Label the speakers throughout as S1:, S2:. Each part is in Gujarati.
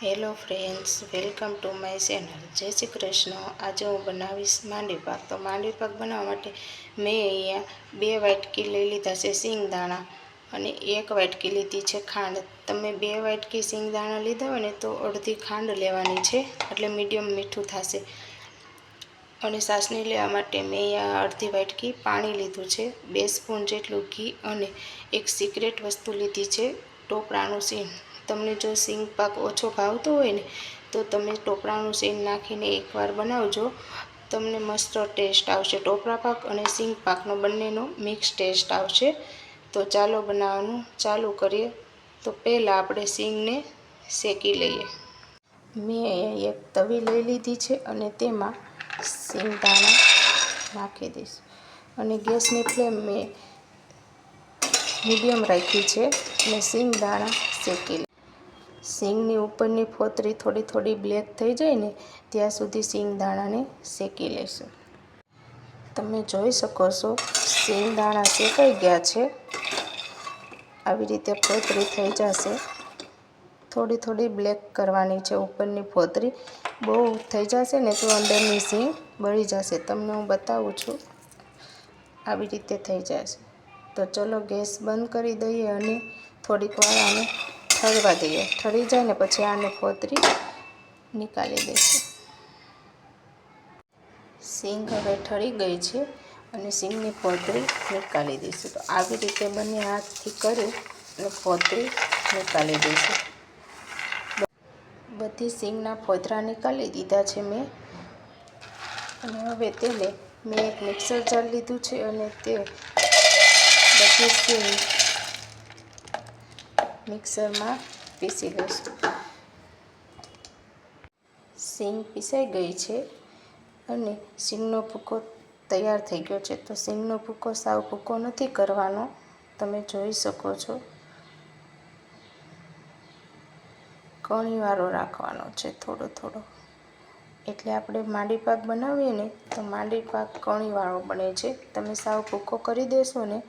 S1: Hello friends, welcome to my channel. જય શ્રી કૃષ્ણ. આજે હું બનાવીશ માંડવી પાક. તો માંડવી પાક બનાવવા માટે મેં અહીંયા 2 વાટકી લઈ લીધા છે સિંગદાણા અને 1 વાટકી લીધી છે ખાંડ. તમે 2 વાટકી સિંગદાણા લીધા હોય ને તો અડધી ખાંડ લેવાની છે, એટલે મીડિયમ મીઠું થશે. અને સાસણી લેવા માટે મેં અહીંયા અડધી વાટકી પાણી લીધું છે, 2 સ્પૂન જેટલું ઘી અને એક સિક્રેટ વસ્તુ લીધી છે, ટોપરાનું સીણ. તમને જો સિંગ પાક ઓછો ભાવતો હોય ને તો તમે ટોપરાનું સીણ નાખીને એકવાર બનાવજો, તમને મસ્ત ટેસ્ટ આવશે. ટોપરા પાક અને સિંગ પાકનો બંનેનો મિક્સ ટેસ્ટ આવશે. તો ચાલો બનાવવાનું ચાલુ કરીએ. તો પહેલાં આપણે સિંગને શેકી લઈએ. મેં અહીંયા એક તવી લઈ લીધી છે અને તેમાં સિંગદાણા નાખી દઈશ અને ગેસની ફ્લેમ મેં મીડિયમ રાખી છે અને સિંગદાણા શેકી લઈએ. સિંગની ઉપરની ફોતરી થોડી બ્લેક થઈ જાય ને ત્યાં સુધી સિંગદાણાને શેકી લઈશું. તમે જોઈ શકો છો સિંગદાણા શેકાઈ ગયા છે. આવી રીતે ફોતરી થઈ જશે. થોડી બ્લેક કરવાની છે ઉપરની ફોતરી. બહુ થઈ જશે ને તો અંદરની સિંગ બળી જશે. તમને હું બતાવું છું. આવી રીતે થઈ જશે. તો ચલો ગેસ બંધ કરી દઈએ અને થોડીક વાર આને ઠરવા દઈએ. ઠરી જાય ને પછી આને ફોતરી નીકાળી દઈશું. સિંગ હવે ઠરી ગઈ છે અને સિંગની ફોતરી નીકાળી દઈશું. તો આવી રીતે બંને હાથથી કરી અને ફોતરી નીકાળી દઈશું. બધી સિંગના ફોતરા નીકાળી દીધા છે મેં. અને હવે તેને મેં એક મિક્સર જાર લીધું છે અને તે બધી સિંગ મિક્સરમાં પીસી લઈશું. સિંગ પીસાઈ ગઈ છે અને સિંગનો ભૂકો તૈયાર થઈ ગયો છે. તો સિંગનો ભૂકો સાવ ભૂકો નથી કરવાનો, તમે જોઈ શકો છો. કણીવાળો રાખવાનો છે થોડો. એટલે આપણે માંડવી પાક બનાવીએ ને તો માંડવી પાક કણીવાળો બને છે. તમે સાવ ભૂકો કરી દેશો ને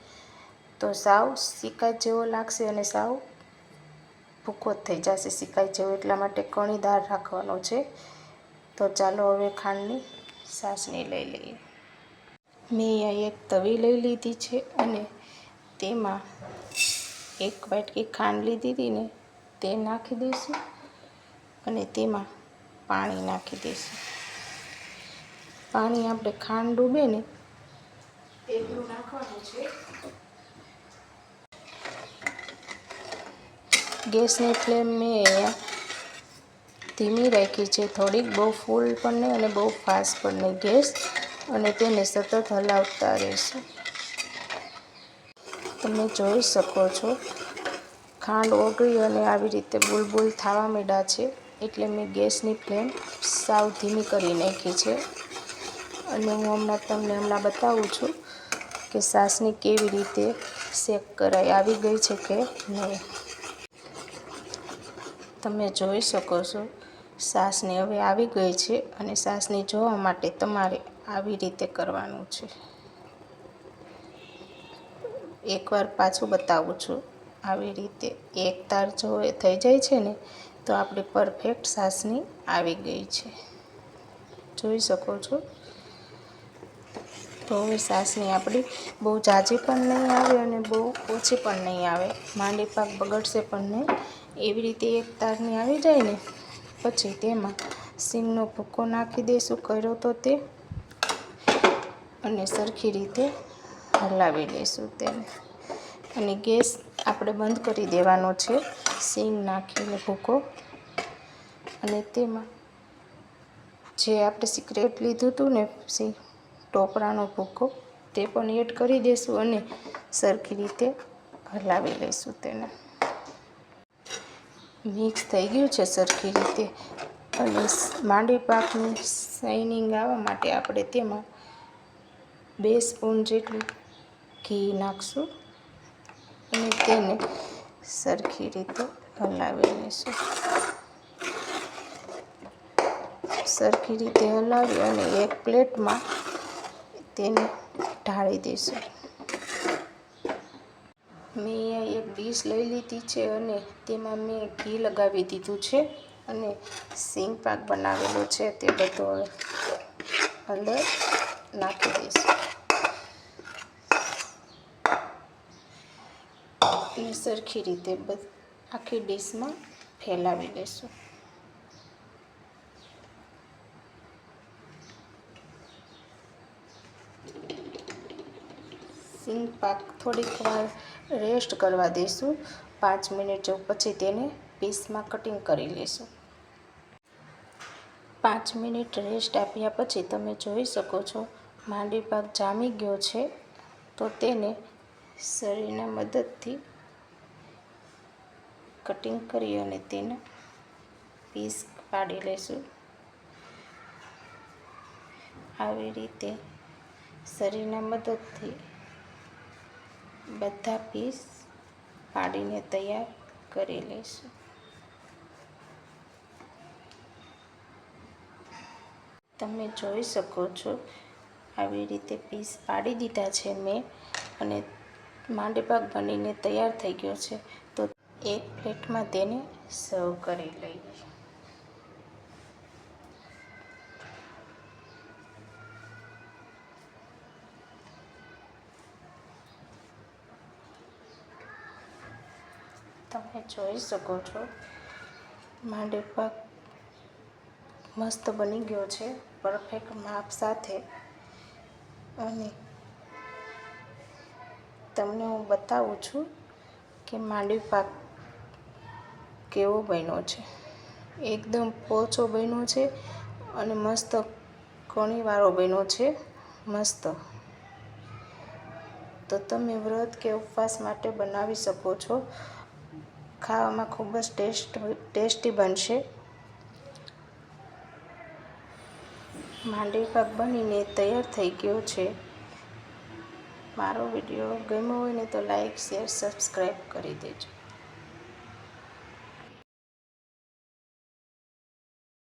S1: તો સાવ શિકાય જેવો લાગશે અને સાવ ભૂકો જ થઈ જશે શિકાય જેવો. એટલા માટે કણીદાર રાખવાનો છે. તો ચાલો હવે ખાંડની ચાસણી લઈ લઈએ. મેં અહીંયા એક તવી લઈ લીધી છે અને તેમાં 1 વાટકી ખાંડ લીધી હતી ને તે નાખી દઈશું અને તેમાં પાણી નાખી દઈશું. પાણી આપણે ખાંડ ડૂબે ને એટલું નાખવાનું છે. ગેસની ફ્લેમ મેં અહીંયા ધીમી રાખી છે થોડીક, બહુ ફૂલ પણ નહીં અને બહુ ફાસ્ટ પણ નહીં ગેસ. અને તેને સતત હલાવતા રહીશું. તમે જોઈ શકો છો ખાંડ ઓગળી અને આવી રીતે બુલબુલ થવા માંડ્યા છે. એટલે મેં ગેસની ફ્લેમ સાવ ધીમી કરી નાખી છે. અને હું તમને બતાવું છું કે ચાસણી કેવી રીતે શેક કરાય, આવી ગઈ છે કે નહીં. તમે જોઈ શકો છો ચાસણી હવે આવી ગઈ છે અને ચાસણી જોવા માટે તમારે આવી રીતે કરવાનું છે. એકવાર પાછું બતાવું છું. આવી રીતે એક તાર જો થઈ જાય છે ને તો આપણી પરફેક્ટ ચાસણી આવી ગઈ છે. જોઈ શકો છો. તો હવે ચાસણી આપણી બહુ ઝાઝી પણ નહીં આવે અને બહુ ઓછી પણ નહીં આવે. માંડવી પાક બગડશે પણ નહીં. એવી રીતે એક તારની આવી જાય ને પછી તેમાં સિંગનો ભૂકો નાખી દઈશું કર્યો તો તે, અને સરખી રીતે હલાવી લઈશું તેને. અને ગેસ આપણે બંધ કરી દેવાનો છે. સિંગ નાખીને ભૂકો અને તેમાં જે આપણે સિક્રેટ લીધું હતું ને ટોપરાનો ભૂકો તે પણ એડ કરી દઈશું અને સરખી રીતે હલાવી લઈશું તેને. મિક્સ થઈ ગયું છે સરખી રીતે. અને માંડવી પાકની શાઇનિંગ આવવા માટે આપણે તેમાં 2 સ્પૂન જેટલું ઘી નાખશું અને તેને સરખી રીતે હલાવી લઈશું. સરખી રીતે હલાવી અને એક પ્લેટમાં તેને ઢાળી દઈશું. મેં અહીંયા એક ડીશ લઈ લીધી છે અને તેમાં મેં ઘી લગાવી દીધું છે અને સિંગ પાક બનાવેલો છે તે બધો અંદર નાખી દઈશું અને સરખી રીતે આખી ડીશમાં ફેલાવી લઈશું. સિંગ પાક થોડીક વાર રેસ્ટ કરવા દઈશું, 5 મિનિટ જેવું. પછી તેને પીસમાં કટિંગ કરી લઈશું. 5 મિનિટ રેસ્ટ આપ્યા પછી તમે જોઈ શકો છો માંડવી પાક જામી ગયો છે. તો તેને સરીના મદદથી કટિંગ કરી અને તેના પીસ પાડી લઈશું. આવી રીતે સરીના મદદથી બધા પીસ પાડીને તૈયાર કરી લઈશું. તમે જોઈ શકો છો આવી રીતે પીસ પાડી દીધા છે મેં અને માંડવી પાક બનીને તૈયાર થઈ ગયો છે. તો એક પ્લેટમાં તેને સર્વ કરી લઈએ. તમે જોઈ શકો છો માંડવી પાક મસ્ત બની ગયો છે, પરફેક્ટ માપ સાથે. અને તમને હું બતાવું છું કે માંડવી પાક કેવો બન્યો છે. એકદમ પોચો બન્યો છે અને મસ્ત કણીવાળો બન્યો છે, મસ્ત. તો તમે વ્રત કે ઉપવાસ માટે બનાવી શકો છો. ખાવામાં ખૂબ જ ટેસ્ટી બનશે. માંડવી પાક બનીને તૈયાર થઈ ગયો છે. મારો વિડીયો ગમ્યો હોય ને તો લાઈક, શેર, સબસ્ક્રાઈબ કરી દેજો.